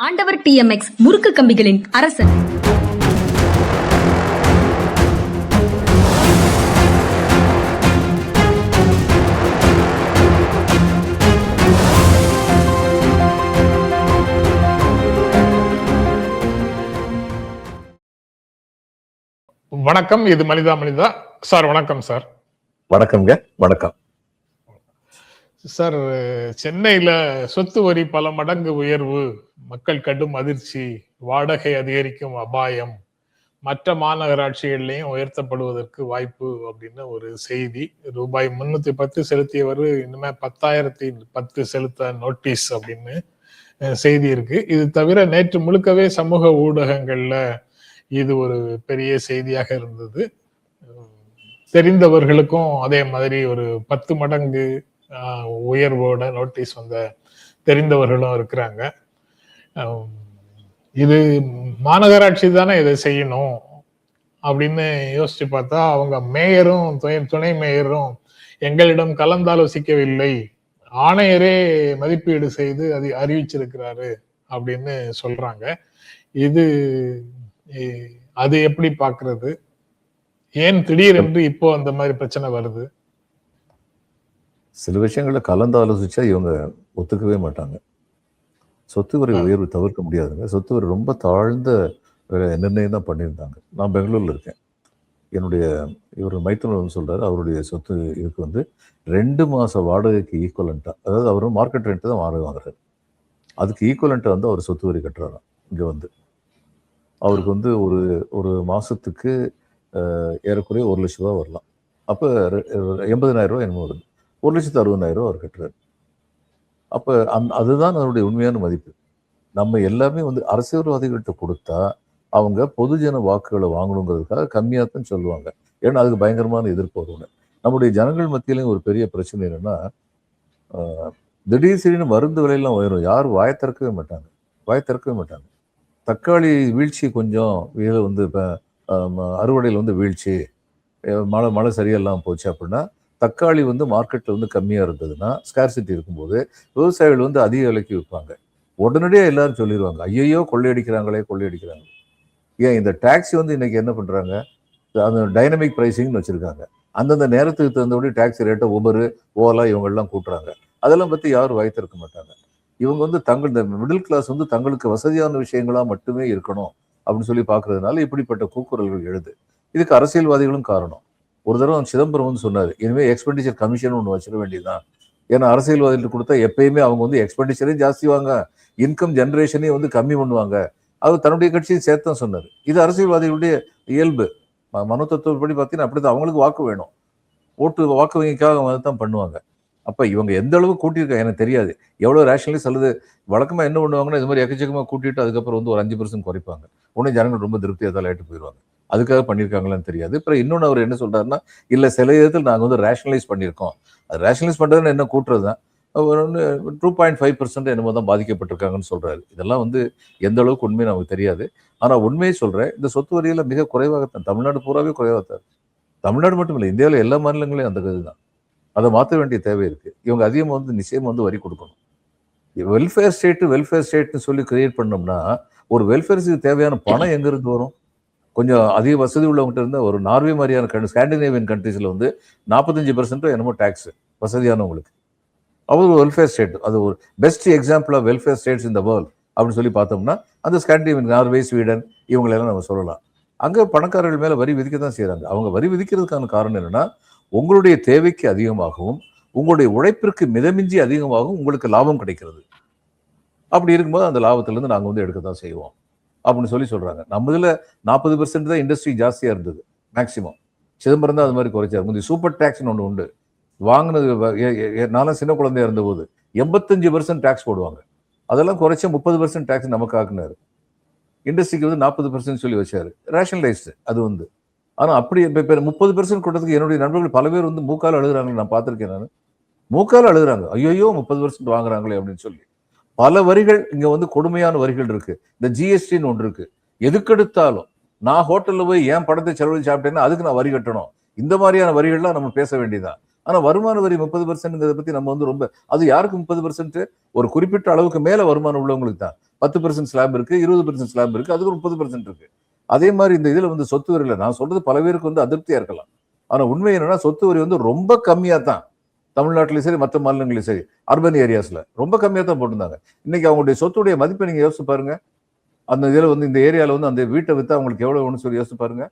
ஆண்டவர் TMX முறுக்கு கம்பிகளின் அரசன். வணக்கம். இது மனிதா சார். வணக்கம் சார். வணக்கம்ங்க. வணக்கம் சார். சென்னையில சொத்து வரி பல மடங்கு உயர்வு, மக்கள் கடும் அதிர்ச்சி, வாடகை அதிகரிக்கும் அபாயம், மற்ற மாநகராட்சிகள்லையும் உயர்த்தப்படுவதற்கு வாய்ப்பு அப்படின்னு ஒரு செய்தி. ரூபாய் 310 செலுத்தியவர் இனிமே 10,010 செலுத்த நோட்டீஸ் அப்படின்னு செய்தி இருக்கு. இது தவிர நேற்று முழுக்கவே சமூக ஊடகங்கள்ல இது ஒரு பெரிய செய்தியாக இருந்தது. தெரிந்தவர்களுக்கும் அதே மாதிரி ஒரு 10 மடங்கு உயர்வோட நோட்டீஸ் வந்த தெரிந்தவர்களும் இருக்கிறாங்க. இது மாநகராட்சி தானே இதை செய்யணும் அப்படின்னு யோசிச்சு பார்த்தா அவங்க மேயரும் துணை மேயரும் எங்களிடம் கலந்தாலோசிக்கவில்லை, ஆணையரே மதிப்பீடு செய்து அதை அறிவிச்சிருக்கிறாரு அப்படின்னு சொல்றாங்க. அது எப்படி பாக்குறது? ஏன் திடீரென்று இப்போ அந்த மாதிரி பிரச்சனை வருது? சில விஷயங்களை கலந்து ஆலோசிச்சா இவங்க ஒத்துக்கவே மாட்டாங்க. சொத்து வரி உயர்வு தவிர்க்க முடியாதுங்க. சொத்து வரி ரொம்ப தாழ்ந்த நிர்ணயம் தான் பண்ணியிருந்தாங்க. நான் பெங்களூர்ல இருக்கேன். என்னுடைய இவர் மைத்துனர் சொல்றாரு, அவருடைய சொத்து இதுக்கு 2 மாச வாடகைக்கு ஈக்குவலண்டா, அதாவது அவர் மார்க்கெட் ரெண்ட் தான் வாடகை வாங்குறாரு, அதுக்கு ஈக்குவலண்டா அவர் சொத்து வரி கட்டுறாராம். இங்க அவருக்கு ஒரு மாசத்துக்கு ஏறக்குறைய 1 லட்ச ரூபா வரலாம். அப்போ 80,000 ரூபா என்னமோ வருது. 1,60,000 அவர் கட்டுறாரு. அப்போ அதுதான் அதனுடைய உண்மையான மதிப்பு. நம்ம எல்லாமே அரசியல்வாதிகள்கிட்ட கொடுத்தா அவங்க பொதுஜன வாக்குகளை வாங்கணுங்கிறதுக்காக கம்மியாக தான் சொல்லுவாங்க. ஏன்னா அதுக்கு பயங்கரமான எதிர்ப்பு வரும்னு. நம்முடைய ஜனங்கள் மத்தியிலையும் ஒரு பெரிய பிரச்சனை என்னன்னா, திடீர்னு மருந்து விலையெல்லாம் உயரும், யாரும் வாயை திறக்கவே மாட்டாங்க. தக்காளி வீழ்ச்சி கொஞ்சம் இப்போ அறுவடையில் வீழ்ச்சி, மழை சரியில்லாமல் போச்சு அப்படின்னா தக்காளி மார்க்கெட்டில் கம்மியாக இருந்ததுன்னா, ஸ்கார்சிட்டி இருக்கும்போது விவசாயிகள் அதிக விலைக்கு விற்பாங்க. உடனடியாக எல்லாரும் சொல்லிடுவாங்க, ஐயோ கொள்ளையடிக்கிறாங்க. ஏன் இந்த டாக்ஸி இன்னைக்கு என்ன பண்ணுறாங்க, அந்த டைனமிக் ப்ரைஸிங்னு வச்சுருக்காங்க. அந்தந்த நேரத்துக்கு தகுந்தபடி டாக்ஸி ரேட்டை ஒவ்வொரு ஓலா இவங்கெல்லாம் கூட்டுறாங்க. அதெல்லாம் பற்றி யாரும் வாய்த்திருக்க மாட்டாங்க. இவங்க இந்த மிடில் கிளாஸ் தங்களுக்கு வசதியான விஷயங்களாக மட்டுமே இருக்கணும் அப்படின்னு சொல்லி பார்க்கறதுனால இப்படிப்பட்ட கூக்குரல்கள் எழுது. இதுக்கு அரசியல்வாதிகளும் காரணம். ஒரு தடவை சிதம்பரம் சொன்னார், இனிமேல் எக்ஸ்பெண்டிச்சர் கமிஷன் ஒன்று வச்சிட வேண்டியதுதான். ஏன்னா அரசியல்வாதிகள் கொடுத்தா எப்பயுமே அவங்க எக்ஸ்பெண்டிச்சரையும் ஜாஸ்தி வாங்க, இன்கம் ஜென்ரேஷனையும் கம்மி பண்ணுவாங்க. அவர் தன்னுடைய கட்சியும் சேர்த்தான் சொன்னார். இது அரசியல்வாதிகளுடைய இயல்பு. மனோ தத்துவப்படி பார்த்தீங்கன்னா அப்படிதான். அவங்களுக்கு வாக்கு வேணும், வாக்கு வங்கிக்காக தான் பண்ணுவாங்க. அப்போ இவங்க எந்த அளவுக்கு கூட்டியிருக்காங்க எனக்கு தெரியாது. எவ்வளோ ரேஷனலிஸ்ட் அல்லது வழக்கமாக என்ன பண்ணுவாங்கன்னா, இது மாதிரி எக்கச்சக்கமாக கூட்டிட்டு அதுக்கப்புறம் ஒரு 5% குறைப்பாங்க. உடனே ஜனங்கள் ரொம்ப திருப்தியாக தான் லேட்டு போயிடுவாங்க. அதுக்காக பண்ணியிருக்காங்களான்னு தெரியாது. அப்புறம் இன்னொன்று அவர் என்ன சொல்றாருன்னா, இல்லை சில விதத்தில் நாங்கள் ரேஷனலைஸ் பண்ணியிருக்கோம். அது ரேஷனலைஸ் பண்ணுறதுன்னு என்ன கூட்டுறது தான். 2.5% என்னமோ தான் பாதிக்கப்பட்டிருக்காங்கன்னு சொல்றாரு. இதெல்லாம் எந்த அளவுக்கு உண்மை நமக்கு தெரியாது. ஆனால் உண்மையை சொல்றேன், இந்த சொத்து வரியில மிக குறைவாகத்தான், தமிழ்நாடு பூராவே குறைவாகத்தான். தமிழ்நாடு மட்டும் இல்லை, இந்தியாவில் எல்லா மாநிலங்களையும் அந்த கருது தான். அதை மாற்ற வேண்டிய தேவை இருக்கு. இவங்க அதிகமாக நிச்சயம் வரி கொடுக்கணும். வெல்ஃபேர் ஸ்டேட்னு சொல்லி கிரியேட் பண்ணோம்னா, ஒரு வெல்ஃபேருக்கு தேவையான பணம் எங்கிருந்து வரும்? கொஞ்சம் அதிக வசதி உள்ளவங்ககிட்ட இருந்தால் ஒரு நார்வே மாதிரியான ஸ்காண்டினேவியன் கண்ட்ரீஸில் 45% என்னமோ டேக்ஸ் வசதியானவங்களுக்கு. அவர் ஒரு வெல்ஃபேர் ஸ்டேட். அது ஒரு best example of welfare states in the world அப்படின்னு சொல்லி பார்த்தோம்னா அந்த ஸ்காண்டினேவியன், நார்வே, ஸ்வீடன் இவங்களெல்லாம் நம்ம சொல்லலாம். அங்கே பணக்காரர்கள் மேலே வரி விதிக்க தான் செய்கிறாங்க. அவங்க வரி விதிக்கிறதுக்கான காரணம் என்னன்னா, உங்களுடைய தேவைக்கு அதிகமாகவும் உங்களுடைய உழைப்பிற்கு மிதமிஞ்சி அதிகமாகவும் உங்களுக்கு லாபம் கிடைக்கிறது. அப்படி இருக்கும்போது அந்த லாபத்திலேருந்து நாங்கள் எடுக்க தான் செய்வோம் அப்படின்னு சொல்லி சொல்றாங்க. நம்ம இதில் 40% தான் இண்டஸ்ட்ரி ஜாஸ்தியா இருந்தது மேக்சிமம். சிதம்பரம் தான் அது மாதிரி குறைச்சாரு. சூப்பர் டாக்ஸ்னு ஒன்று உண்டு. வாங்கினது நானும் சின்ன குழந்தையா இருந்தபோது 85% டாக்ஸ் போடுவாங்க. அதெல்லாம் குறைச்சா 30% டாக்ஸ் நமக்கு ஆக்குனாரு. இண்டஸ்ட்ரிக்கு 40% சொல்லி வச்சாரு. ரேஷனலைஸ்டு அது ஆனால் அப்படி இப்போ 30% கொடுத்ததுக்கு என்னுடைய நண்பர்கள் பல பேர் மூக்கால் அழுகுறாங்க. நான் பார்த்துருக்கேன். நான் மூக்கால் அழுகுறாங்க, ஐயோ 30% வாங்குறாங்களே அப்படின்னு சொல்லி. பல வரிகள் இங்க கொடுமையான வரிகள் இருக்கு. இந்த ஜிஎஸ்டின்னு ஒன்று இருக்கு. எதுக்கெடுத்தாலும் நான் ஹோட்டல்ல போய் ஏன் படத்தை செலவழிச்சு சாப்பிட்டேன்னா அதுக்கு நான் வரி கட்டணும். இந்த மாதிரியான வரிகள்லாம் நம்ம பேச வேண்டியதான். ஆனா வருமான வரி 30% பத்தி நம்ம ரொம்ப, அது யாருக்கு 30%? ஒரு குறிப்பிட்ட அளவுக்கு மேல வருமானம் உள்ளவங்களுக்கு தான். 10% ஸ்லாப் இருக்கு, 20% ஸ்லாப் இருக்கு, அதுக்கு 30% இருக்கு. அதே மாதிரி இந்த இதுல வந்து சொத்து வரியில நான் சொல்றது பல பேருக்கு வந்து அதிருப்தியா இருக்கலாம். ஆனா உண்மை என்னன்னா சொத்து வரி வந்து ரொம்ப கம்மியா தான் தமிழ்நாட்டிலும் சரி மற்ற மாநிலங்களிலும் சரி அர்பன் ஏரியாஸ்ல ரொம்ப கம்மியா தான் போட்டிருந்தாங்க. இன்னைக்கு அவங்களுடைய சொத்துடைய மதிப்பை நீங்க யோசிச்சு பாருங்க. அந்த இதுல வந்து இந்த ஏரியால வந்து அந்த வீட்டை வித்து அவங்களுக்கு எவ்வளவுன்னு சொல்லி யோசிச்சு பாருங்க.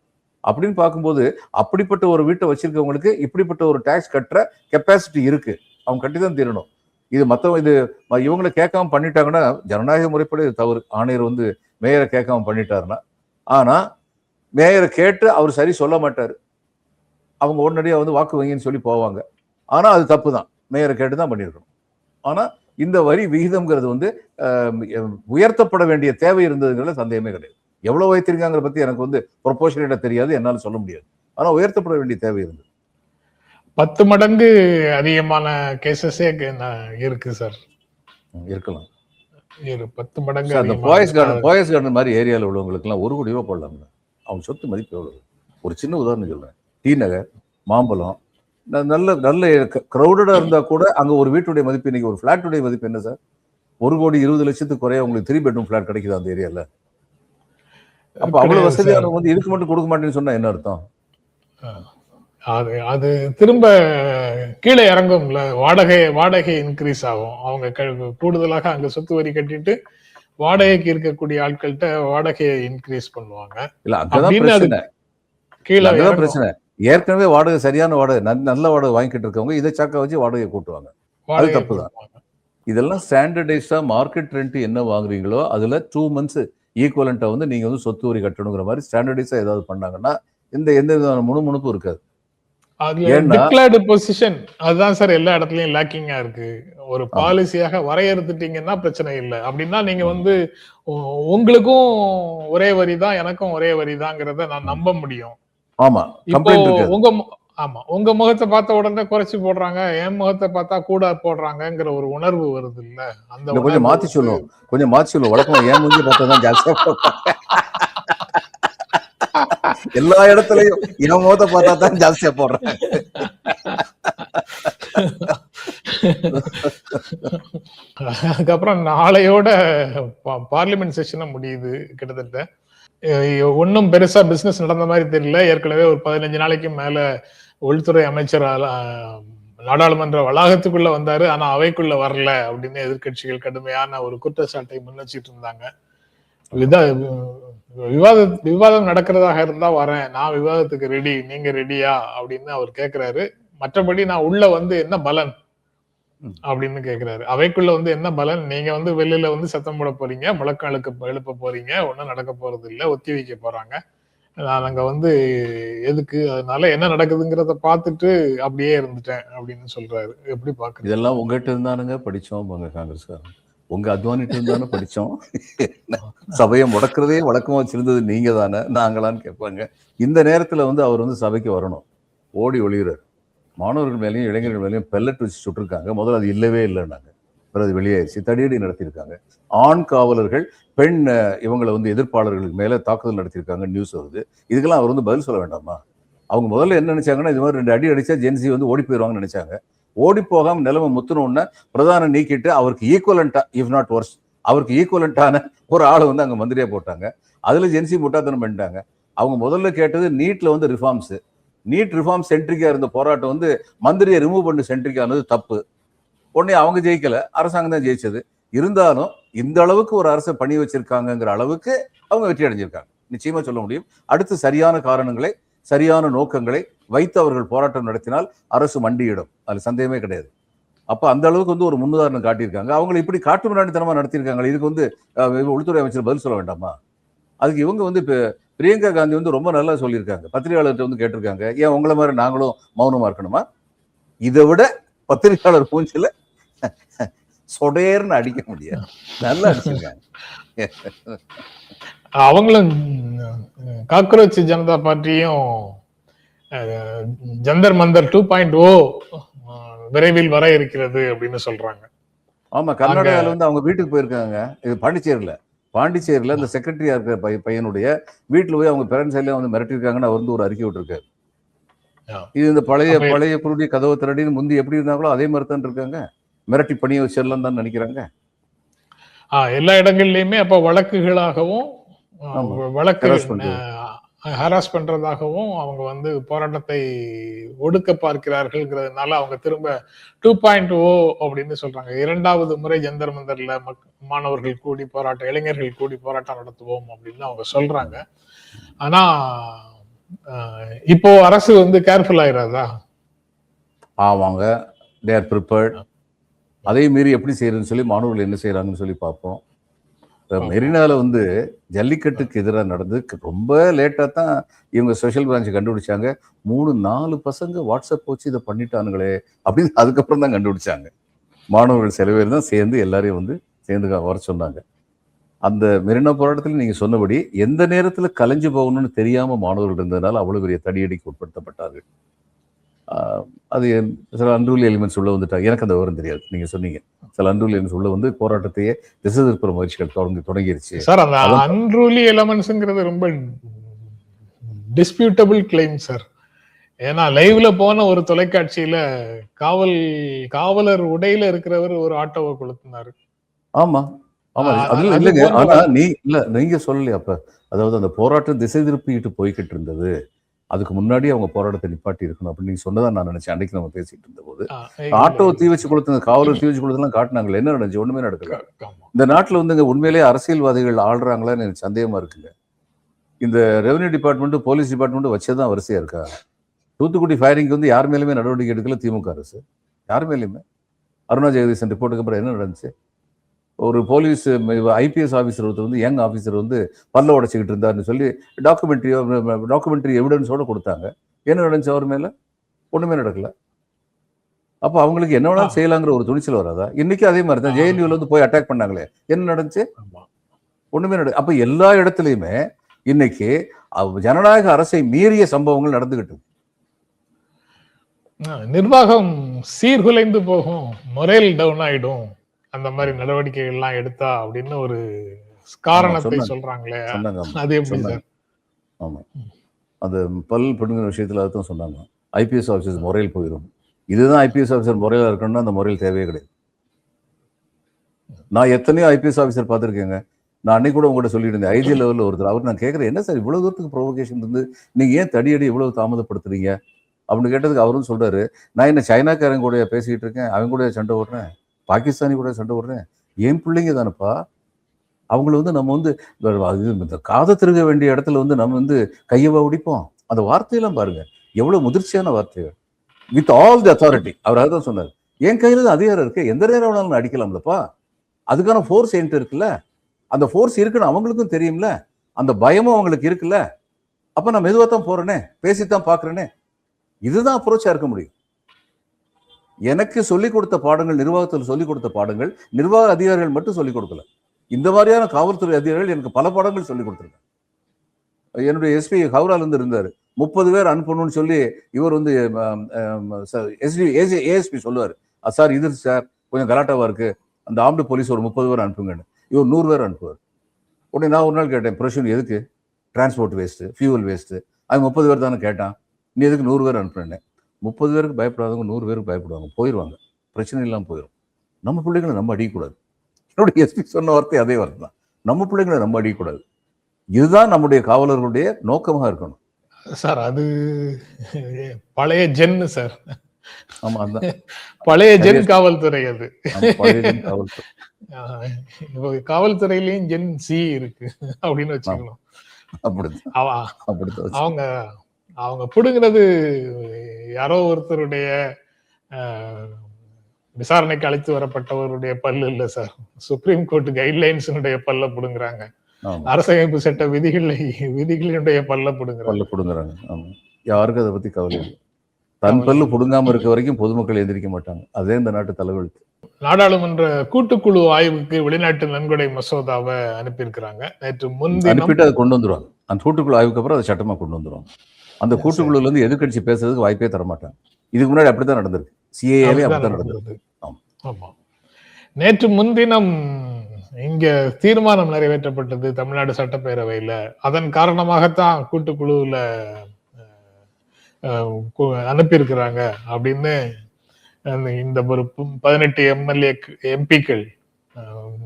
அப்படின்னு பார்க்கும்போது அப்படிப்பட்ட ஒரு வீட்டை வச்சிருக்கவங்களுக்கு இப்படிப்பட்ட ஒரு டாக்ஸ் கட்டுற கெப்பாசிட்டி இருக்கு. அவங்க கட்டி தான் தீரணும். இது இவங்களை கேட்காம பண்ணிட்டாங்கன்னா ஜனநாயக முறைப்படி இது தவறு. ஆணையர் வந்து மேயரை கேட்காம பண்ணிட்டாருன்னா. ஆனா மேயரை கேட்டு அவர் சரி சொல்ல மாட்டாரு. அவங்க உடனடியா வந்து வாக்கு வங்கின்னு சொல்லி போவாங்க. ஆனா அது தப்பு தான். மேயரை கேட்டு தான் பண்ணியிருக்கணும். ஆனா இந்த வரி விகிதம்ங்கிறது வந்து உயர்த்தப்பட வேண்டிய தேவை இருந்ததுங்கிறதுல சந்தேகமே கிடையாது. எவ்வளவு வைத்திருக்காங்கிற பத்தி எனக்கு வந்து ப்ரொபோஷனேட்டா தெரியாது, என்னால சொல்ல முடியாது. ஆனா உயர்த்தப்பட வேண்டிய தேவை இருந்தது. 10 மடங்கு அதிகமான கேசஸே இருக்கு சார். இருக்கலாம். 10 மடங்கு அந்த போயஸ் கார்டன் மாதிரி ஏரியாவில் உள்ளவங்களுக்கு எல்லாம் 1 கோடி ரூபாய் போடலாம். அவங்க சொத்து மதிப்பு எவ்வளவு? ஒரு சின்ன உதாரணம் சொல்றேன். டி நகர், மாம்பழம், நல்ல நல்ல கிரௌடடா இருந்தா கூட அங்க ஒரு வீட்டுடைய மதிப்பு இன்னைக்கு ஒரு பிளாட்டுடைய மதிப்பு என்ன சார்? 1,20,00,000 குறைய உங்களுக்கு 3 பெட்ரூம் பிளாட் கிடைக்குது அந்த ஏரியால. அப்ப அவ்வளவு வசதியானவங்க வந்து இதுக்கு மட்டும் கொடுக்க மாட்டேன்னு சொன்னா என்ன அர்த்தம்? அது திரும்ப கீழே இறங்கும்ல, வாடகை இன்க்ரீஸ் ஆகும். அவங்க கூடுதலாக அங்க சொத்து வரி கட்டிட்டு வாடகைக்கு இருக்கக்கூடிய ஆட்கள்கிட்ட வாடகையை இன்க்ரீஸ் பண்ணுவாங்க. இல்ல அங்கதான் பிரச்சனை. கீழே பிரச்சனை. ஏற்கனவே வாடகை சரியான வாடகை நல்ல வாடகை வாங்கிட்டு இருக்கவங்க இதை சாக்க வச்சு வாடகையை கூட்டுவாங்க. அது தப்புதான். இதெல்லாம் ஸ்டாண்டர்டைஸ்டா மார்க்கெட் ரெண்ட் என்ன வாங்குறீங்களோ அதுல 2 months ஈக்குவலண்டா வந்து நீங்க வந்து சொத்து வரி கட்டணுங்கிற மாதிரி ஸ்டாண்டர்டைஸா ஏதாவது பண்ணாங்கன்னா எந்த விதமான முணுமுணுப்பும் இருக்காது. டிக்ளேர்டு பொசிஷன் அதுதான் சார் எல்லா இடத்துலயும் லேக்கிங்கா இருக்கு. ஒரு பாலிசியாக வரையறுத்துட்டீங்கன்னா பிரச்சனை இல்லை. அப்படின்னா நீங்க வந்து உங்களுக்கும் ஒரே வரி தான் எனக்கும் ஒரே வரி தாங்கிறத நான் நம்ப முடியும். ஆமா, இப்போ உங்க முகத்தை பார்த்த உடனே குறைச்சு போடுறாங்க, என் முகத்தை பார்த்தா கூட போடுறாங்கிற ஒரு உணர்வு வருது இல்ல? அந்த கொஞ்சம் மாத்தி சொல்லுவோம். வழக்கமா என் மூஞ்சி பார்த்தா தான் ஜாஸ்தியா போடுறாங்க. எல்லா இடத்துலயும் என் முகத்தை பார்த்தா தான் ஜாஸ்தியா போடுறாங்க. அதுக்கப்புறம் நாளையோட பார்லிமெண்ட் செஷனும் முடியுது. கிட்டத்தட்ட ஒன்னும் பெருசா பிசினஸ் நடந்த மாதிரி தெரியல. ஏற்கனவே ஒரு 15 நாளைக்கு மேல உள்துறை அமைச்சர் நாடாளுமன்ற வளாகத்துக்குள்ள வந்தாரு, ஆனா அவைக்குள்ள வரல அப்படின்னு எதிர்கட்சிகள் கடுமையான ஒரு குற்றச்சாட்டை முன்வச்சிட்டு இருந்தாங்க. விவாதம் நடக்கிறதாக இருந்தா வரேன், நான் விவாதத்துக்கு ரெடி, நீங்க ரெடியா அப்படின்னு அவர் கேக்குறாரு. மற்றபடி நான் உள்ள வந்து என்ன பலன் அப்படின்னு கேக்குறாரு. அவைக்குள்ள வந்து என்ன பலன்? நீங்க வந்து வெளியில வந்து சத்தம் போட போறீங்க, முழக்காலுக்கு எழுப்ப போறீங்க, ஒன்னும் நடக்க போறது இல்ல, ஒத்தி வைக்க போறாங்க. நான் அங்க வந்து எதுக்கு, அதனால என்ன நடக்குதுங்கிறத பார்த்துட்டு அப்படியே இருந்துட்டேன் அப்படின்னு சொல்றாரு. எப்படி பாக்குறீங்க? இதெல்லாம் உங்ககிட்ட இருந்தானுங்க படிச்சோம் காங்கிரஸ்காரன். உங்க அத்வானிட்டு இருந்தானே படிச்சோம். சபையை முடக்கிறதே வழக்கமா வச்சிருந்தது நீங்க தானே, நாங்களான்னு கேட்பாங்க. இந்த நேரத்துல வந்து அவர் வந்து சபைக்கு வரணும். ஓடி ஒளிகிறார். மாணவர்கள் மேலேயும் இளைஞர்கள் மேலேயும் பெல்லட் வச்சு சுட்டிருக்காங்க. முதல்ல அது இல்லவே இல்லைன்னாங்க. பிறகு அது வெளியாயிருச்சு. தடியடி நடத்தியிருக்காங்க. ஆண் காவலர்கள் பெண் இவங்களை வந்து எதிர்ப்பாளர்களுக்கு மேல தாக்குதல் நடத்தியிருக்காங்க நியூஸ் வருது. இதுக்கெல்லாம் அவர் வந்து பதில் சொல்ல வேண்டாமா? அவங்க முதல்ல என்ன நினைச்சாங்கன்னா, இது மாதிரி 2 அடி அடிச்சா ஜென்சி வந்து ஓடி போயிடுவாங்கன்னு நினைச்சாங்க. ஓடி போகாம நிலைமை முத்துனோன்னு பிரதான நீக்கிட்டு அவருக்கு ஈக்குவலண்டா, இஃப் நாட் ஒர்ஸ், அவருக்கு ஈக்குவலண்டான ஒரு ஆளை வந்து அங்க மந்திரியா போட்டாங்க. அதுல ஜென்சி முட்டாத்தனம் பண்ணிட்டாங்க. அவங்க முதல்ல கேட்டது நீட்ல வந்து ரிஃபார்ம்ஸ். நீட் ரிஃபார்ம் சென்ட்ரிக்கா இருந்த போராட்டம் வந்து மந்திரியை ரிமூவ் பண்ணி சென்ட்ரிக்கானது தப்பு. உடனே அவங்க ஜெயிக்கல, அரசாங்கம் தான் ஜெயிச்சது. இருந்தாலும் இந்த அளவுக்கு ஒரு அரசை பண்ணி வச்சிருக்காங்கிற அளவுக்கு அவங்க வெற்றி அடைஞ்சிருக்காங்க, நிச்சயமா சொல்ல முடியும். அடுத்து சரியான காரணங்களை, சரியான நோக்கங்களை வைத்து அவர்கள் போராட்டம் நடத்தினால் அரசு மண்டியிடும், அதுல சந்தேகமே கிடையாது. அப்ப அந்த அளவுக்கு வந்து ஒரு முன்னுதாரணம் காட்டியிருக்காங்க. அவங்களை இப்படி காட்டு மிராண்டித்தனமா நடத்தியிருக்காங்க. இதுக்கு வந்து உள்துறை அமைச்சர் பதில் சொல்ல வேண்டாமா? அதுக்கு இவங்க வந்து இப்ப பிரியங்கா காந்தி வந்து ரொம்ப நல்லா சொல்லியிருக்காங்க. பத்திரிகையாளர்கிட்ட வந்து கேட்டிருக்காங்க, ஏன் உங்களை மாதிரி நாங்களும் மௌனமா இருக்கணுமா? இதை விட பத்திரிகையாளர் மூஞ்சில சொடேர்னு அடிக்க முடியாது. நல்லா அடிச்சிருக்காங்க. அவங்களும் காக்ரோச் ஜனதா பார்ட்டியும் ஜந்தர் மந்தர் 2.0 விரைவில் வர இருக்கிறது அப்படின்னு சொல்றாங்க. ஆமா, கர்நாடகால வந்து அவங்க வீட்டுக்கு போயிருக்காங்க. இது பாண்டிச்சேரியில இந்த செக்ரட்டரியா இருக்கிற பையனுடைய வீட்டுல போய் அவங்க பேரண்ட்ஸ் எல்லாம் வந்து மிரட்டிருக்காங்கன்னு அவர் வந்து ஒரு அறிக்கை விட்டுருக்காரு. இது இந்த பழைய குருடி கதவை திரடின்னு முந்தி எப்படி இருந்தாங்களோ அதே மாதிரி தான் இருக்காங்க. மிரட்டி பணியை வச்சிடலாம் தான் நினைக்கிறாங்க. எல்லா இடங்கள்லயுமே அப்ப வழக்குகளாகவும் ஆமா. வழக்குகள் ஹராஸ்மெண்ட். ஹராஸ் பண்றதாகவும் அவங்க வந்து போராட்டத்தை ஒடுக்க பார்க்கிறார்கள்ங்கிறதுனால அவங்க திரும்ப 2.0 அப்படின்னு சொல்றாங்க. 2வது முறை ஜந்தர் மந்தர்ல மாணவர்கள் கூடி போராட்டம், இளைஞர்கள் கூடி போராட்டம் நடத்துவோம் அப்படின்னு அவங்க சொல்றாங்க. ஆனா இப்போ அரசு வந்து கேர்ஃபுல் ஆயிராதா? ஆவாங்க. They are prepared. அதே மீறி எப்படி செய்யறதுன்னு சொல்லி மாணவர்கள் என்ன செய்யறாங்கன்னு சொல்லி பார்ப்போம். மெரினால வந்து ஜல்லிக்கட்டுக்கு எதிராக நடந்து ரொம்ப லேட்டா தான் இவங்க ஸ்பெஷல் பிரான்ச் கண்டுபிடிச்சாங்க. 3-4 பசங்க வாட்ஸ்அப் வச்சு இதை பண்ணிட்டானுங்களே அப்படின்னு அதுக்கப்புறம் தான் கண்டுபிடிச்சாங்க. மாணவர்கள் சில பேர் தான் சேர்ந்து எல்லாரையும் வந்து சேர்ந்து வர சொன்னாங்க. அந்த மெரினா போராட்டத்தில் நீங்க சொன்னபடி எந்த நேரத்துல கலைஞ்சு போகணும்னு தெரியாம மாணவர்கள் இருந்ததுனால அவ்வளவு பெரிய தடியடிக்கு உட்படுத்தப்பட்டார்கள். அது சில அன்ரூலி எலிமெண்ட்ஸ் உள்ள வந்துட்டாங்க. எனக்கு அந்த விவரம் தெரியாது. நீங்க சொன்னீங்க சில அன்ரூலி எலிமெண்ட்ஸ் உள்ள வந்து போராட்டத்தையே திசை திருப்புற முயற்சிகள் தொடங்கிருச்சு. சார் அந்த அன்ரூலி எலிமெண்ட்ஸ்ங்கிறது ரொம்ப டிஸ்பியூட்டபிள் கிளைம் சார். ஏன்னா லைவ்ல போன ஒரு தொலைக்காட்சியில காவலர் உடையில இருக்கிறவர் ஒரு ஆட்டோவை கொளுத்தினாரு. ஆமா ஆமா அதுல இல்லைங்க. ஆனா நீங்க சொல்லலையா அப்ப? அதாவது அந்த போராட்டம் திசை திருப்பிட்டு போய்கிட்டு இருந்தது. அதுக்கு முன்னாடி அவங்க போராட்டத்தை நிப்பாட்டி இருக்கணும் அப்படின்னு நீங்க சொன்னதான் நான் நினைச்சேன். அன்னைக்கு நம்ம பேசிட்டு இருந்த போது ஆட்டோ தீ வச்சு கொடுத்தது, காவலர் தீ வச்சு கொடுத்ததுலாம் காட்டினாங்களே, என்ன நடந்துச்சு? ஒண்ணுமே நடக்கல. இந்த நாட்டுல வந்து உண்மையிலேயே அரசியல்வாதிகள் ஆள்றாங்களான்னு எனக்கு சந்தேகமா இருக்குங்க. இந்த ரெவன்யூ டிபார்ட்மெண்ட், போலீஸ் டிபார்ட்மெண்ட் வச்சதான் வரிசையா இருக்கா? தூத்துக்குடி ஃபயரிங் வந்து யார் மேலுமே நடவடிக்கை எடுக்கல திமுக அரசு. யார் மேலுமே. அருணா ஜெகதீசன் ரிப்போர்ட்டுக்கு அப்புறம் என்ன நடந்துச்சு? ஒரு போலீஸ் ஐபிஎஸ் ஆஃபீஸர் ஒருத்தர் வந்து யங் ஆஃபீஸர் வந்து பல்ல உடைச்சிக்கிட்டு இருந்தாருன்னு சொல்லி டாக்குமெண்ட்ரி எவிடன்ஸோட கொடுத்தாங்க. என்ன நடந்துச்சு அவர் மேல? ஒண்ணுமே நடக்கல. அப்ப அவங்களுக்கு என்ன வேணாலும் செய்யலாங்கிற ஒரு துணிச்சல் வராதா? இன்னைக்கு அதே மாதிரி தான் ஜேஎன்யூல வந்து போய் அட்டாக் பண்ணாங்களே, என்ன நடந்துச்சு? ஒண்ணுமே அப்ப எல்லா இடத்துலயுமே இன்னைக்கு ஜனநாயக அரசை மீறிய சம்பவங்கள் நடந்துகிட்டு. நிர்வாகம் சீர்குலைந்து போகும், மொரேல் டவுன் ஆயிடும் அந்த மாதிரி நடவடிக்கைகள் எல்லாம் எடுத்தா அப்படின்னு ஒரு காரணத்தை சொல்றாங்களே, அது எப்படி சார்? ஆமா, அந்த பல் பிடுங்கிற விஷயத்துல அதான் சொன்னாங்க. ஐபிஎஸ் ஆஃபீஸர் முறையில் போயிடும். இதுதான் ஐபிஎஸ் ஆஃபீஸர் முறையில இருக்கணும்னா அந்த முறையில் தேவையே கிடையாது. நான் எத்தனையோ ஐபிஎஸ் ஆஃபீஸர் பார்த்துருக்கேங்க. நான் அன்னைக்கு கூட உங்கள்கிட்ட சொல்லிட்டு இருந்தேன். ஐஜி லெவலில் ஒருத்தர் அவர் நான் கேட்குறேன், என்ன சார் இவ்வளவு தூரத்துக்கு ப்ரொவோகேஷன் இருந்து நீங்க ஏன் தடியடி இவ்வளவு தாமதப்படுத்துறீங்க அப்படின்னு கேட்டதுக்கு அவரும் சொல்றாரு, நான் என்ன சைனாக்காரங்க கூட பேசிக்கிட்டு இருக்கேன், அவங்க கூட சண்டை ஓடுறேன், பாகிஸ்தானி கூட சண்டை ஓடுறேன், என் பிள்ளைங்க தானப்பா. அவங்கள வந்து நம்ம வந்து இந்த காதை திருக வேண்டிய இடத்துல வந்து நம்ம வந்து கையவா உடிப்போம். அந்த வார்த்தையெல்லாம் பாருங்க எவ்வளவு முதிர்ச்சியான வார்த்தைகள். With all the authority. அவர் அதான் சொன்னார், என் கையில தான் அதிகாரம் இருக்கு, எந்த நேரம் வேணாலும் அடிக்கலாம்லப்பா. அதுக்கான ஃபோர்ஸ் என்கிட்ட இருக்குல்ல, அந்த ஃபோர்ஸ் இருக்குன்னு அவங்களுக்கும் தெரியும்ல, அந்த பயமும் அவங்களுக்கு இருக்குல்ல. அப்ப நான் மெதுவா தான் போறேனே, பேசித்தான் பாக்குறேனே. இதுதான் அப்ரோச்சா இருக்க முடியும். எனக்கு சொல்லிக் கொடுத்த பாடங்கள், நிர்வாகத்தில் சொல்லிக் கொடுத்த பாடங்கள் நிர்வாக அதிகாரிகள் மட்டும் சொல்லிக் கொடுக்கல. இந்த மாதிரியான காவல்துறை அதிகாரிகள் எனக்கு பல பாடங்கள் சொல்லிக் கொடுத்துருக்காங்க. என்னுடைய எஸ்பி ஹவுரால இருந்து இருந்தாரு, 30 பேர் அனுப்பணும்னு சொல்லி இவர் வந்து ஏஎஸ்பி சொல்லுவாரு, சார் இது சார் கொஞ்சம் கலாட்டாவா இருக்கு, அந்த ஆம்டு போலீஸ் ஒரு 30 பேர் அனுப்புங்கன்னு. இவர் 100 பேர் அனுப்புவார். உடனே நான் ஒரு நாள் கேட்டேன், பிரஷன் எதுக்கு? Transport waste, fuel waste. அது 30 பேர் தானே கேட்டான், நீ எதுக்கு 100 பேர் அனுப்புறேன்? 30 பேருக்கு பயப்படாதவங்க 100 பேருக்கு பயப்படுவாங்க, போயிடுவாங்க, பிரச்சனை இல்லாமல் போயிடும். நம்ம பிள்ளைங்களை நம்ம அடிக்கக்கூடாது. என்னுடைய எஸ்பி சொன்ன வார்த்தை அதே வார்த்தை தான், நம்ம பிள்ளைங்களை நம்ம அடிக்கக்கூடாது. இதுதான் நம்முடைய காவலர்களுடைய நோக்கமாக இருக்கணும் சார். அது பழைய ஜென் சார். ஆமா, அதான் பழைய ஜென் காவல்துறை. அது காவல்துறை. காவல்துறையிலயும் ஜென் சி இருக்கு அப்படின்னு வச்சுக்கணும். அவங்க அவங்க புடுங்கிறது யாரோ ஒருத்தருடைய விசாரணைக்கு அழைத்து வரப்பட்டவருடைய பல்லு இல்ல சார், சுப்ரீம் கோர்ட் கைட்லைன்ஸினுடைய பல்ல புடுங்குறாங்க, அரசமைப்பு சட்ட விதிகளினுடைய பல்ல புடுங்குறாங்க. யாருக்கும் அதை பத்தி கவலை இல்லை. தன் பல்லு புடுங்காம இருக்க வரைக்கும் பொதுமக்கள் எதிர்க்க மாட்டாங்க. அதே இந்த நாட்டு தலைவலித்து. நாடாளுமன்ற கூட்டுக்குழு ஆய்வுக்கு வெளிநாட்டு நன்கொடை மசோதாவை அனுப்பியிருக்கிறாங்க. நேற்று முன்தினம் அனுப்பிட்டு அதை கொண்டு வந்துருவாங்க. அந்த கூட்டுக்குழு ஆய்வுக்கு அப்புறம் அதை சட்டமா கொண்டு வந்துருவாங்க. அந்த கூட்டுக்குழுல இருந்து எதிர்கட்சி பேசுறதுக்கு வாய்ப்பே தர மாட்டாங்க. இதுக்கு முன்னாடி அப்படித்தான் நடந்திருக்கு. சிஏஏவே அப்படித்தான் நடந்திருக்கு. ஆமா, நேற்று முன்தினம் இங்க தீர்மானம் நிறைவேற்றப்பட்டது தமிழ்நாடு சட்டப்பேரவையில. அதன் காரணமாகத்தான் கூட்டுக்குழுல அனுப்பியிருக்கிறாங்க அப்படின்னு இந்த ஒரு 18 எம்பிக்கள்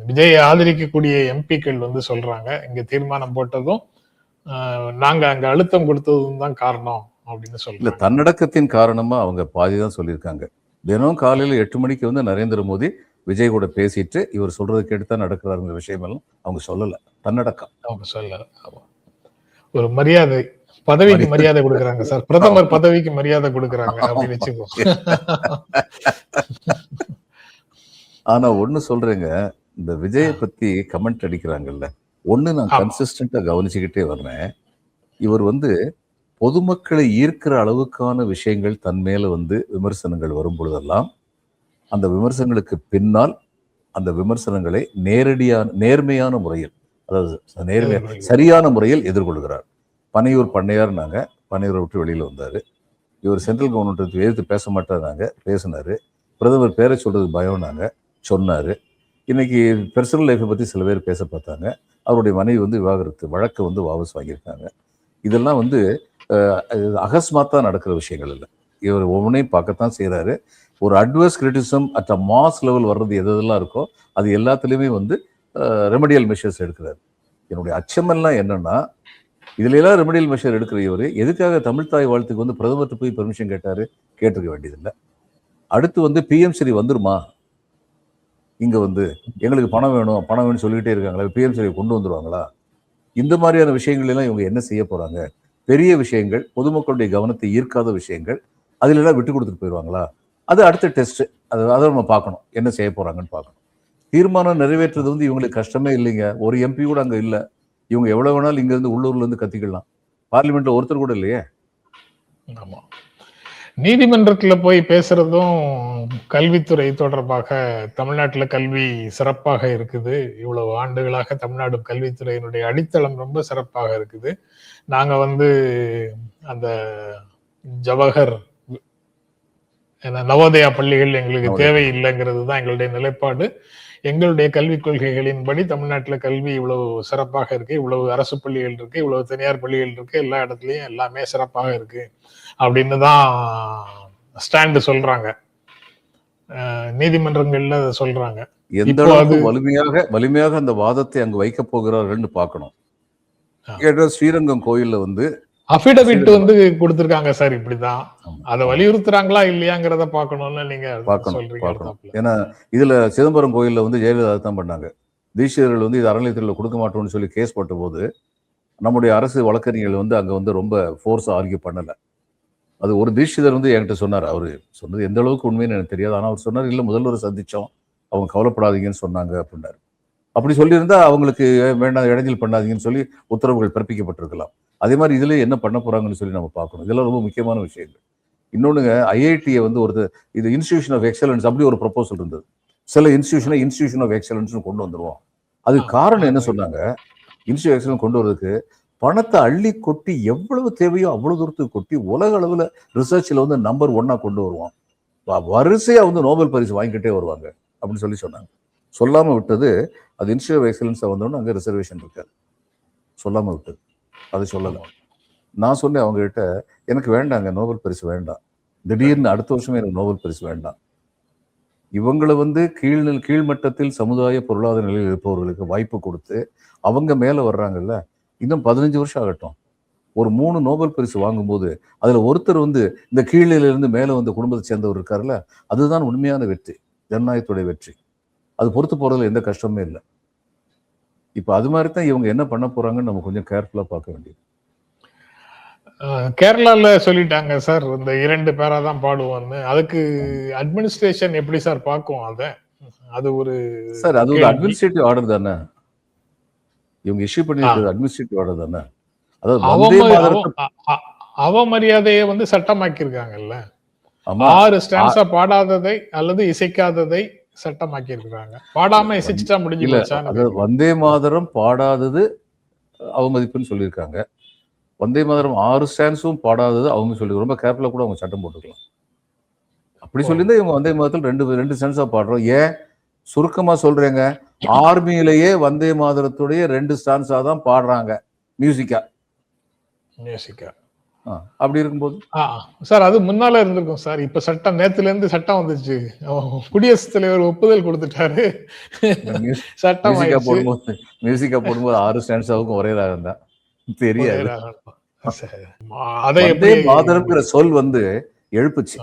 விஜய் ஆதரிக்கக்கூடிய எம்பிக்கள் வந்து சொல்றாங்க, இங்க தீர்மானம் போட்டதும் நாங்க அங்க அழுத்தம் கொடுத்ததும் தான் காரணம் அப்படின்னு இல்ல, சொல்றாங்க. தன்னடக்கத்தின் காரணமா அவங்க பாதி தான் சொல்லியிருக்காங்க. தினம் காலையில 8 மணிக்கு வந்து நரேந்திர மோடி விஜய் கூட பேசிட்டு இவர் சொல்றது கேட்டு தான் நடக்கிறாருங்கிற விஷயமெல்லாம் அவங்க சொல்லல. தன்னடக்கம். அவங்க சொல்லல. ஆமா. ஒரு மரியாதை, பதவிக்கு மரியாதை கொடுக்கறாங்க சார். பிரதமர் பதவிக்கு மரியாதை கொடுக்கறாங்க அப்படின்னு வச்சுக்கோ. ஆனா ஒண்ணு சொல்றேங்க, இந்த விஜயை பத்தி கமெண்ட் அடிக்கிறாங்கல்ல, ஒண்ணு நான் ஆமா. கன்சிஸ்டண்டா கவனிச்சுக்கிட்டே வர்றேன். இவர் வந்து பொதுமக்களை ஈர்க்கிற அளவுக்கான விஷயங்கள் தன் மேல வந்து விமர்சனங்கள் வரும் பொழுதெல்லாம் அந்த விமர்சனங்களுக்கு பின்னால் அந்த விமர்சனங்களை நேர்மையான முறையில், அதாவது சரியான முறையில் எதிர்கொள்கிறார். பனையூர் பண்ணையார்னாங்க, பனையூரை விட்டு வெளியில வந்தாரு. இவர் சென்ட்ரல் கவர்மெண்ட் எதிர்த்து பேச மாட்டாருனாங்க, பேசினாரு. பிரதமர் பேரை சொல்றது பயம்னாங்க, சொன்னாரு. இன்னைக்கு பெர்சனல் லைஃப்பை பத்தி சில பேர் பேச பார்த்தாங்க. அவருடைய மனைவி வந்து விவாகரத்து வழக்கை வந்து வாபஸ் வாங்கியிருக்காங்க. இதெல்லாம் வந்து அகஸ்மாத்தா நடக்கிற விஷயங்கள் இல்லை. இவர் ஒவ்வொன்றையும் பார்க்கத்தான் செய்கிறாரு. ஒரு adverse criticism at a mass level வர்றது எதெல்லாம் இருக்கோ அது எல்லாத்துலேயுமே வந்து ரெமடியல் மெஷர்ஸ் எடுக்கிறாரு. என்னுடைய அச்சமெல்லாம் என்னன்னா, இதுல எல்லாம் ரெமடியல் மெஷர் எடுக்கிற இவர் எதுக்காக தமிழ் தாய் வாழ்த்துக்கு வந்து பிரதமர்கிட்ட போய் பெர்மிஷன் கேட்டாரு? கேட்டிருக்க வேண்டியதில்லை. அடுத்து வந்து பிஎம்ஸ்ரீ வந்துருமா, இங்க வந்து எங்களுக்கு பணம் வேணும் சொல்லிக்கிட்டே இருக்காங்களா, பிஎம்ஸ்ரீ கொண்டு வந்துருவாங்களா? இந்த மாதிரியான விஷயங்கள் எல்லாம் இவங்க என்ன செய்ய போறாங்க? பெரிய விஷயங்கள், பொதுமக்களுடைய கவனத்தை ஈர்க்காத விஷயங்கள், அதுல எல்லாம் விட்டு கொடுத்துட்டு போயிடுவாங்களா? அது அடுத்த டெஸ்ட். அதை நம்ம பார்க்கணும், என்ன செய்ய போறாங்கன்னு பார்க்கணும். தீர்மானம் நிறைவேற்றுறது வந்து இவங்களுக்கு கஷ்டமே இல்லைங்க. ஒரு எம்பி கூட அங்க இல்லை. இவங்க எவ்வளவு வேணாலும் இங்க இருந்து உள்ளூர்ல இருந்து கத்திக்கலாம். பார்லிமெண்ட்ல ஒருத்தர் கூட இல்லையே. ஆமா. நீதிமன்றத்துல போய் பேசுறதும் கல்வித்துறை தொடர்பாக தமிழ்நாட்டுல கல்வி சிறப்பாக இருக்குது. இவ்வளவு ஆண்டுகளாக தமிழ்நாடு கல்வித்துறையினுடைய அடித்தளம் ரொம்ப சிறப்பாக இருக்குது. நாங்க வந்து அந்த ஜவஹர் நவோதயா பள்ளிகள் எங்களுக்கு தேவையில்லைங்கிறது தான் எங்களுடைய நிலைப்பாடு. எங்களுடைய கல்விக் கொள்கைகளின்படி தமிழ்நாட்டுல கல்வி இவ்வளவு சிறப்பாக இருக்கு, இவ்வளவு அரசு பள்ளிகள் இருக்கு, இவ்வளவு தனியார் பள்ளிகள் இருக்கு, எல்லா இடத்துலயும் எல்லாமே சிறப்பாக இருக்கு அப்படின்னு தான் ஸ்டாண்டு சொல்றாங்க, நீதிமன்றங்கள்ல சொல்றாங்க. எந்த அளவுக்கு வலிமையாக அந்த வாதத்தை அங்கு வைக்க போகிறார்கள்னு பார்க்கணும். ஸ்ரீரங்கம் கோயில்ல வந்து அபிடவிட் வந்து கொடுத்திருக்காங்க சார், இப்படிதான். அதை வலியுறுத்துறாங்களா இல்லையாங்கிறத பார்க்கணும்னு நீங்க சொல்றீங்க. ஏன்னா இதுல சிதம்பரம் கோயில்ல வந்து ஜெயலலிதா தான் பண்ணாங்க. தீட்சிதர்கள் வந்து இது அறநிலையத்துறையில கொடுக்க மாட்டோம்னு சொல்லி கேஸ் போட்ட போது நம்முடைய அரசு வழக்கறிஞர்கள் வந்து அங்க வந்து ரொம்ப ஃபோர்ஸா ஆர்கியூ பண்ணல. அது ஒரு தீட்சிதர் வந்து என்கிட்ட சொன்னார். அவரு சொன்னது எந்த அளவுக்கு உண்மைன்னு எனக்கு தெரியாது. ஆனா அவர் சொன்னார், இல்ல முதல்வர் சந்திச்சோம், அவங்க கவலைப்படாதீங்கன்னு சொன்னாங்க அப்படின்னாரு. அப்படி சொல்லியிருந்தா அவங்களுக்கு வேண்டாம், இடைஞ்சல் பண்ணாதீங்கன்னு சொல்லி உத்தரவுகள் பிறப்பிக்கப்பட்டிருக்கலாம். அதே மாதிரி இதுல என்ன பண்ண போறாங்கன்னு சொல்லி நம்ம பார்க்கணும். இதெல்லாம் ரொம்ப முக்கியமான விஷயங்கள். இன்னொன்னுங்க, ஐஐடியை வந்து இது இன்ஸ்டிடியூஷன் ஆஃப் எக்ஸலன்ஸ் அப்படி ஒரு ப்ரொபோசல் இருந்தது. சில இன்ஸ்டிடியூஷன் ஆஃப் எக்ஸலன்ஸ் கொண்டு வந்துருவோம். அது காரணம் என்ன சொன்னாங்க, இன்ஸ்டிடியூட் எக்ஸலன்ஸ் கொண்டு வரதுக்கு பணத்தை அள்ளி கொட்டி எவ்வளவு தேவையோ அவ்வளவு தூரத்துக்கு கொட்டி உலக அளவுல ரிசர்ச்ல வந்து நம்பர் 1 கொண்டு வருவோம், வரிசையா வந்து நோபல் பரிசு வாங்கிக்கிட்டே வருவாங்க அப்படின்னு சொல்லி சொன்னாங்க. சொல்லாம விட்டது அது இன்ஸ்டிடியூட் ஆஃப் எக்ஸலன்ஸ் வந்தோன்னு அங்கே ரிசர்வேஷன் இருக்காது. சொல்லாம விட்டது, அது சொல்லலை. நான் சொன்னேன் அவங்க கிட்ட, எனக்கு வேண்டாங்க நோபல் பரிசு வேண்டாம், திடீர்னு அடுத்த வருஷமே எனக்கு நோபல் பரிசு வேண்டாம். இவங்களை வந்து கீழ்மட்டத்தில் சமுதாய பொருளாதார நிலையில் இருப்பவர்களுக்கு வாய்ப்பு கொடுத்து அவங்க மேல வர்றாங்கல்ல, இன்னும் 15 வருஷம் ஆகட்டும். ஒரு 3 நோபல் பரிசு வாங்கும்போது அதுல ஒருத்தர் வந்து இந்த கீழில இருந்து மேல வந்து குடும்பத்தை சேர்ந்தவர் இருக்காருல்ல, அதுதான் உண்மையான வெற்றி, ஜனநாயகத்துடைய வெற்றி. அது பொறுத்து போறதுல எந்த கஷ்டமே இல்லை. இப்ப அது மாதிரி தான் இவங்க என்ன பண்ண போறாங்கன்னு நம்ம கொஞ்சம் கேர்ஃபுல்லா பார்க்க வேண்டியது. கேரளால சொல்லிட்டாங்க சார், இந்த 2 பேரா தான் பாடுவோம்னு. அதுக்கு அட்மினிஸ்ட்ரேஷன் எப்படி சார் பார்க்கும்? அது ஒரு சார், அது ஒரு அட்மினிஸ்ட்ரேட்டிவ் ஆர்டர் தானே. இவங்க இஷ்யூ பண்ணிருக்கிறது அட்மினிஸ்ட்ரேட்டிவ் ஆர்டர் தானே. அதாவது அவமரியாதையை வந்து சட்டமாக்கி இருக்காங்கல்ல. 6 ஸ்டான்ஸா பாடாததை அல்லது இசைக்காததை சட்டமாக்கி இருக்கிறாங்க. பாடாம இசைச்சிட்டா முடிஞ்சு போச்சா? வந்தே மாதரம் பாடாதது அவமதிப்புன்னு சொல்லியிருக்காங்க. வந்தே மாதரம் 6 ஸ்டான்ஸும் பாடாதது அவங்க சொல்லி ரொம்ப கேர்ஃபுல்லா கூட அவங்க சட்டம் போட்டுக்கலாம். அப்படி சொல்லியிருந்தா இவங்க வந்தே மாதரத்தில் ரெண்டு ஸ்டான்ஸா பாடுறோம். ஏன் சுருக்கமா சொல்றேங்க, ஆர்மியிலேயே வந்தே மாதரத்துடைய 2 ஸ்டான்ஸா தான் பாடுறாங்க மியூசிக்கா. அப்படி இருக்கும்போது சார் அது முன்னால இருந்திருக்கும் சார். இப்ப சட்டம் நேத்துல இருந்து சட்டம் வந்துச்சு. குடியரசுத் தலைவர் ஒப்புதல் கொடுத்துட்டாரு. சட்டம் மியூசிக்கா ஆயிடுச்சு. போடும்போது 6 ஸ்டான்ஸாவுக்கும் ஒரே ராகம் தான் தெரியாது. அதை வந்தே எப்படி மாதரம்ங்கிற சொல் வந்து எழுப்புச்சு,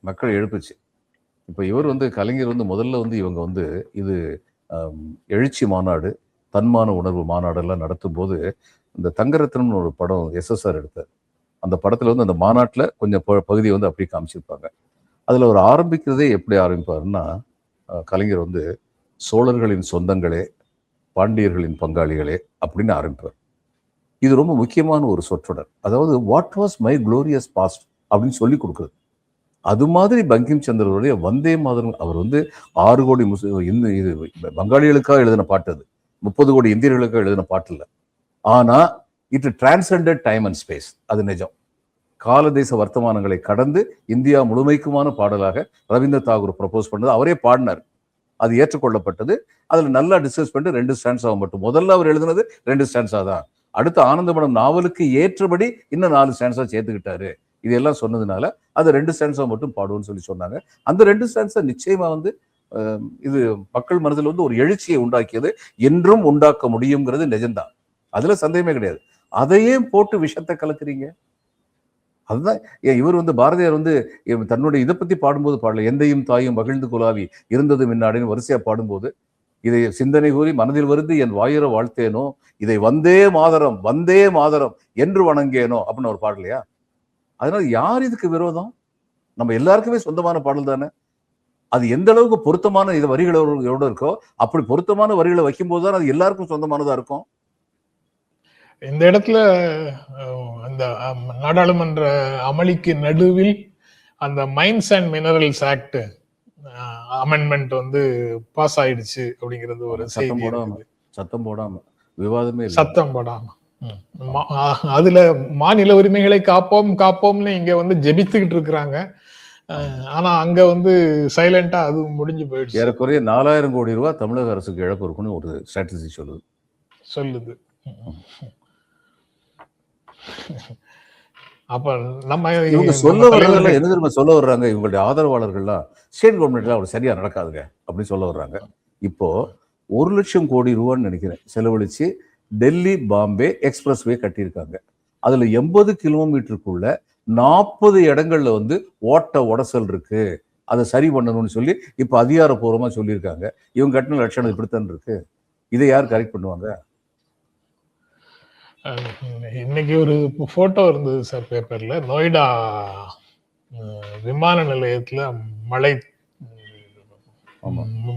மக்கள் எழுப்புச்சு. இப்ப இவர் வந்து கலைஞர் வந்து முதல்ல வந்து இவங்க வந்து இது எழுச்சி மாநாடு, தன்மான உணர்வு மாநாடு எல்லாம் நடத்தும் போது இந்த தங்கரத்னம்னு ஒரு படம் SSR எடுத்தார். அந்த படத்துல வந்து அந்த மாநாட்டுல கொஞ்சம் பகுதியை வந்து அப்படி காமிச்சிருப்பாங்க. அதுல ஒரு ஆரம்பிக்கிறதே எப்படி ஆரம்பிப்பாருன்னா, கலைஞர் வந்து சோழர்களின் சொந்தங்களே, பாண்டியர்களின் பங்காளிகளே அப்படின்னு ஆரம்பிப்பார். இது ரொம்ப முக்கியமான ஒரு சொற்றொடர். அதாவது what was my glorious past அப்படின்னு சொல்லி கொடுக்குறது. அது மாதிரி பங்கிம் சந்திரருடைய வந்தே மாதரம், அவர் வந்து 6 கோடி இது பங்காளிகளுக்காக எழுதின பாட்டு, அது 30 கோடி இந்தியர்களுக்காக எழுதின பாட்டு இல்லை. ஆனா இட் டிரான்செண்டட் டைம் அண்ட் ஸ்பேஸ். அது நிஜம். காலதேச வர்த்தமானங்களை கடந்து இந்தியா முழுமைக்குமான பாடலாக ரவீந்திர தாகூர் ப்ரப்போஸ் பண்ணது. அவரே பாடினார், அது ஏற்றுக்கொள்ளப்பட்டது. அதுல நல்லா டிஸ்கஸ் பண்ணிட்டு 2 ஸ்டான்ஸா மட்டும், முதல்ல அவர் எழுதினது 2 ஸ்டான்ஸா தான். அடுத்து ஆனந்தமடம் நாவலுக்கு ஏற்றபடி இன்னும் 4 ஸ்டான்ஸா சேர்த்துக்கிட்டாரு. இதெல்லாம் சொன்னதுனால அது 2 ஸ்டான்ஸா மட்டும் பாடுவோம்னு சொல்லி சொன்னாங்க. அந்த 2 ஸ்டான்ஸா நிச்சயமா வந்து இது மக்கள் மனதில் வந்து ஒரு எழுச்சியை உண்டாக்கியது, என்றும் உண்டாக்க முடியுங்கிறது நிஜம்தான், அதுல சந்தேகமே கிடையாது. அதையே போட்டு விஷத்தை கலக்குறீங்க. அதுதான் இவர் வந்து பாரதியார் வந்து தன்னுடைய இதை பத்தி பாடும்போது பாடல, எந்தையும் தாயும் மகிழ்ந்து குலாவி இருந்தது முன்னாடின்னு வரிசையா பாடும்போது, இதை சிந்தனை கூறி மனதில் வருது என் வாயுற வாழ்த்தேனோ, இதை வந்தே மாதரம் வந்தே மாதரம் என்று வணங்கேனோ அப்படின்னு ஒரு பாடலையா? அதனால யார் இதுக்கு விரோதம்? நம்ம எல்லாருக்குமே சொந்தமான பாடல் தானே. அது எந்த அளவுக்கு பொருத்தமான இது வரிகளோட இருக்கோ அப்படி பொருத்தமான வரிகளை வைக்கும் போதுதான் அது எல்லாருக்கும் சொந்தமானதா இருக்கும். இந்த இடத்துல அந்த நாடாளுமன்ற அமளிக்கு நடுவில் அந்த mines and minerals act amendment வந்து பாஸ் ஆயிடுச்சு அப்படிங்கிறது ஒரு செய்தி. சத்தம் போடாம விவாதமே சத்தம் போடாம அதுல மாநில உரிமைகளை காப்போம் காப்போம்னு இங்க வந்து ஜெபித்துக்கிட்டு இருக்கிறாங்க. ஆனா அங்க வந்து சைலண்டா அது முடிஞ்சு போயிடுச்சு. ஏறக்குறைய 4000 கோடி ரூபாய் தமிழக அரசுக்கு இழப்பு இருக்குன்னு ஒரு ஸ்ட்ராட்டஜி சொல்லுது. அப்ப நம்ம இவங்க சொல்ல வர்றதெல்லாம் என்ன தெரியுமா சொல்ல வர்றாங்க, இவங்களுடைய ஆதரவாளர்கள்லாம் ஸ்டேட் கவர்மெண்ட்ல அவர் சரியா நடக்காதுங்க அப்படின்னு சொல்ல வர்றாங்க. இப்போ 1 லட்சம் கோடி ரூபான்னு நினைக்கிறேன் செலவழிச்சு டெல்லி பாம்பே எக்ஸ்பிரஸ் வே கட்டியிருக்காங்க. அதுல 80 கிலோமீட்டருக்குள்ள 40 இடங்கள்ல வந்து ஓட்ட உடசல் இருக்கு, அதை சரி பண்ணணும்னு சொல்லி இப்ப அதிகாரப்பூர்வமா சொல்லியிருக்காங்க. இவங்க கட்டின லட்சணம் இப்படித்தான் இருக்கு. இதை யார் கரெக்ட் பண்ணுவாங்க? இன்னைக்கு ஒரு போட்டோ இருந்தது சார் பேப்பர்ல, நொய்டா விமான நிலையத்துல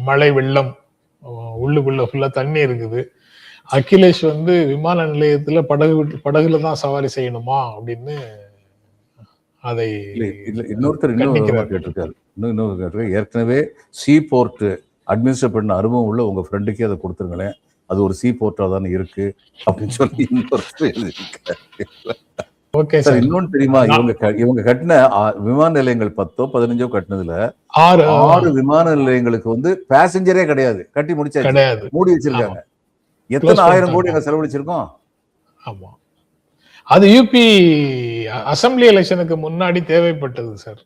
மழை வெள்ளம், உள்ளுக்குள்ள ஃபுல்லா தண்ணி இருக்குது. அகிலேஷ் வந்து விமான நிலையத்துல படகுல தான் சவாரி செய்யணுமா அப்படின்னு அதை இன்னொரு கேட்டிருக்காரு. ஏற்கனவே சீ போர்ட் அட்மினிஸ்ட்ரேட் பண்ண அனுபவம் உள்ள உங்க ஃப்ரெண்டுக்கே அதை கொடுத்துருங்களேன், அது ஒரு சீ போர்ட்டா தானே இருக்கு அப்படின்னு சொல்லி இன்னொன்னு தெரியுமா, இவங்க கட்டின விமான நிலையங்கள் 10ஓ 15ஓ கட்டினதுல 6 விமான நிலையங்களுக்கு வந்து பேசஞ்சரே கிடையாது, கட்டி முடிச்சாச்சு, மூடி வச்சிருக்காங்க. எத்தனை 1000 கோடி அங்க செலவழிச்சிருக்கோம். ஆமா, அது யூபி அசம்பிளி எலெக்ஷனுக்கு முன்னாடி தேவைப்பட்டது சார்.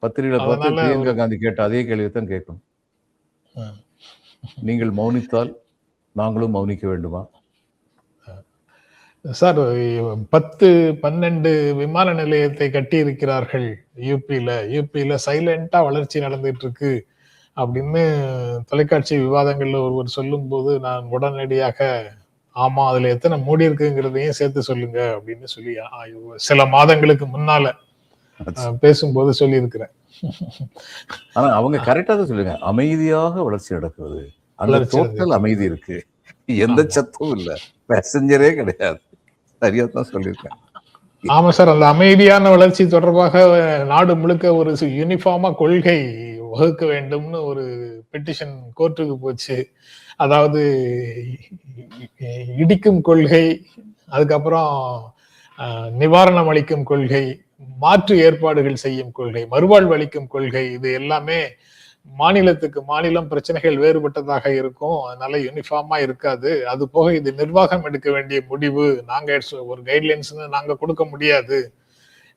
பத்திரிகையில பார்த்து பிரியங்கா காந்தி கேட்ட அதே கேள்வியைத்தான் கேட்கணும். நீங்கள் மௌனித்தால் நாங்களும் மௌனிக்க வேண்டுமா சார்? 10-12 விமான நிலையத்தை கட்டி இருக்கிறார்கள் யூபியில சைலண்டா வளர்ச்சி நடந்துட்டு இருக்கு அப்படின்னு தொலைக்காட்சி விவாதங்கள்ல ஒருவர் சொல்லும் போது நான் உடனடியாக ஆமா அதுல எத்தனை மூடி இருக்குங்கிறதையும் சேர்த்து சொல்லுங்க அப்படின்னு சொல்லி சில மாதங்களுக்கு முன்னால பேசும்போது சொல்லி இருக்கிறேன். ஆனா அவங்க கரெக்டா தான் சொல்லுங்க, அமைதியாக வளர்ச்சி நடக்குது, அந்த டோட்டல் அமைதி இருக்கு, எந்த சத்தமும் இல்ல, பேசஞ்சரே கிடையாது, சரியா தான் சொல்லியிருக்கேன். ஆமா சார், அந்த அமைதியான வளர்ச்சி தொடர்பாக நாடு முழுக்க ஒரு யூனிஃபார்மா கொள்கை வகுக்க வேண்டும்னு ஒரு பெட்டிஷன் கோர்ட்டுக்கு போச்சு. அதாவது இடிக்கும் கொள்கை, அதுக்கப்புறம் நிவாரணம் அளிக்கும் கொள்கை, மாற்று ஏற்பாடுகள் செய்யும் கொள்கை, மறுவாழ்வு அளிக்கும் கொள்கை, இது எல்லாமே மாநிலத்துக்கு மாநிலம் பிரச்சனைகள் வேறுபட்டதாக இருக்கும், அதனால யூனிஃபார்மா இருக்காது. அது போக இது நிர்வாகம் எடுக்க வேண்டிய முடிவு, நாங்க ஒரு கைட்லைன்ஸ் நாங்க கொடுக்க முடியாது,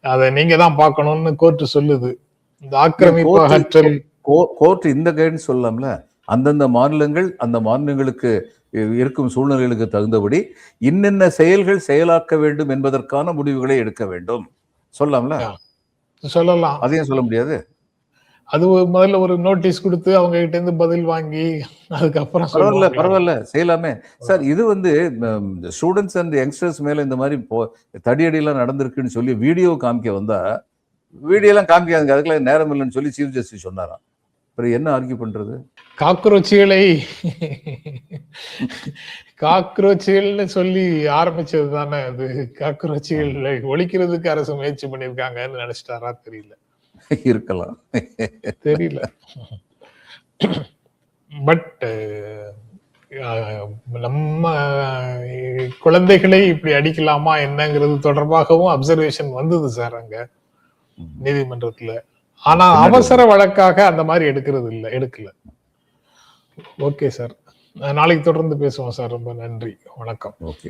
அதை நீங்க தான் பார்க்கணும்னு கோர்ட் சொல்லுது. இந்த ஆக்கிரமிப்பு அகற்றல் கோர்ட் இந்த கைடன்ஸ் சொல்லலாம்ல, அந்தந்த மாநிலங்கள் அந்த மாநிலங்களுக்கு இருக்கும் சூழ்நிலைகளுக்கு தகுந்தபடி இன்னென்ன செயல்கள் செயலாக்க வேண்டும் என்பதற்கான முடிவுகளை எடுக்க வேண்டும் சொல்லலாம்ல. சொல்லலாம். அதையும் சொல்ல முடியாது. அது முதல்ல ஒரு நோட்டீஸ் கொடுத்து அவங்க கிட்ட இருந்து பதில் வாங்கி அதுக்கப்புறம் பரவாயில்ல செய்யலாமே சார். இது வந்து ஸ்டூடெண்ட்ஸ் அண்ட் யங்ஸ்டர்ஸ் மேல இந்த மாதிரி தடியடியெல்லாம் நடந்திருக்குன்னு சொல்லி வீடியோ காமிக்க வந்தா, வீடியோ எல்லாம் காமிக்காதுங்க, அதுக்கெல்லாம் நேரம் இல்லைன்னு சொல்லி சீஃப் ஜஸ்டிஸ் சொன்னாராம். அப்புறம் என்ன ஆர்கியூ பண்றது? காக்ரோச்சுகள்னு சொல்லி ஆரம்பிச்சது தானே அது. காக்ரோச்சுகளை ஒழிக்கிறதுக்கு அரசு முயற்சி பண்ணிருக்காங்கன்னு நினைச்சிட்டாரா தெரியல. இருக்கலாம், தெரியல. பட் நம்ம குழந்தைகளை இப்படி அடிக்கலாமா என்னங்கிறது தொடர்பாகவும் அப்சர்வேஷன் வந்தது சார் அங்க நீதிமன்றத்துல. ஆனா அவசர வழக்காக அந்த மாதிரி எடுக்கல. ஓகே சார், நாளைக்கு தொடர்ந்து பேசுவோம் சார். ரொம்ப நன்றி, வணக்கம். ஓகே.